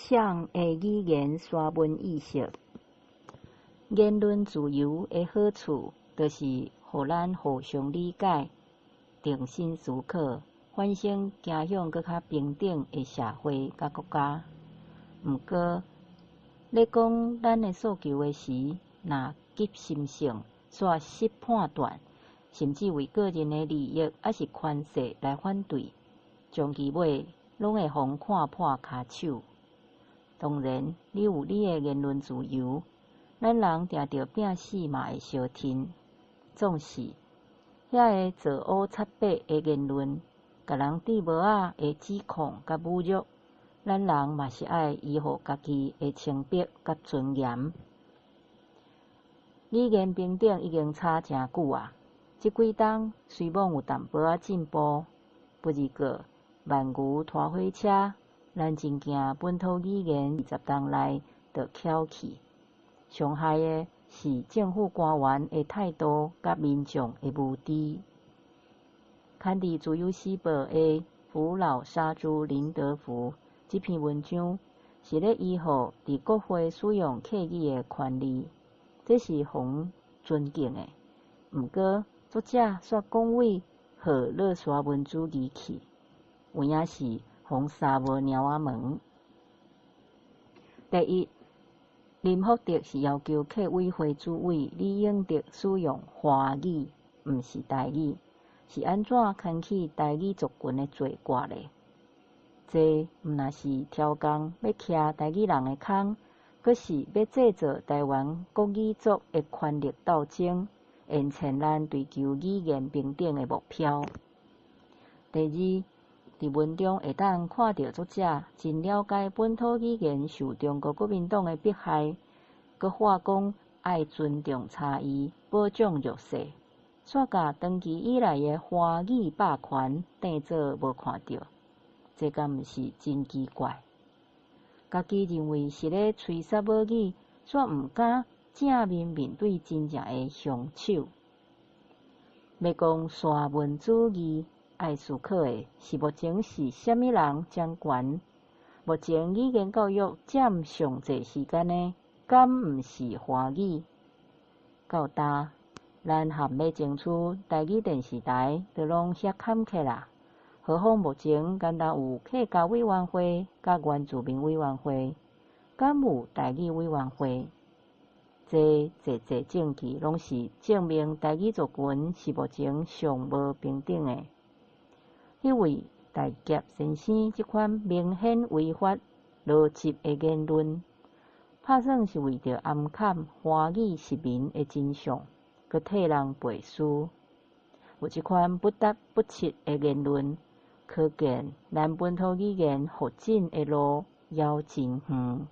像的语言沙文意识。言论自由的好处，就是互咱互相理解、重新思考，反省走向更较平等的社会甲国家。毋过，咧讲咱的诉求的时，若急心性、煞失判断，甚至为个人的利益还是权势来反对，终其尾拢会互看破骹手。当然，你有你的言论自由，咱人定着拼死嘛会相挺。总是，遐个造乌擦白的言论，甲人对无仔的指控甲侮辱，咱人嘛是爱维护家己的清白甲尊严。语言平等已经差诚久啊！即几冬虽望有淡薄仔进步，不过万牛拖火车。咱真惊本土语言20冬内就翘起，伤害的是政府官员的态度甲民众的无知。刊伫《自由时报》的扶老杀猪林德福这篇文章，是咧维护伫国会使用客语的权利，这是互尊敬的。毋过，作者却讲为互勒沙文主义去，有影是互沙无猫仔门。第一，林福德是要求客委会主委李永德使用华语，毋是台语，是安怎牵起台语族群的罪过咧？这毋若是挑工要徛台语人的空，阁是要制造台湾国语族的权力斗争，延前咱追求语言平等的目标。第二，伫文中会当看到作者真了解本土语言受中国国民党的迫害，阁话讲爱尊重差异，保障弱势，煞甲长期以来的华语霸权当作无看到，这敢毋是真奇怪？家己认为是咧吹杀母语，却毋敢正面面对真正的凶手。要讲沙文主义，爱思考的是目前是虾米人掌权？目前语言教育占上侪时间呢？敢毋是华语？到呾，咱含要争取台语电视台，就拢遐坎坷啦。何况目前敢若有客家委员会、甲原住民委员会，敢有台语委员会？这侪证据拢是证明台语族群是目前上无平等的。迄位大杰先生即款明显违法逻辑的言论，拍算是为着暗藏华语失明的真相，佮替人背书。有即款不得不切的言论，可见咱本土语言发展的路遥真远。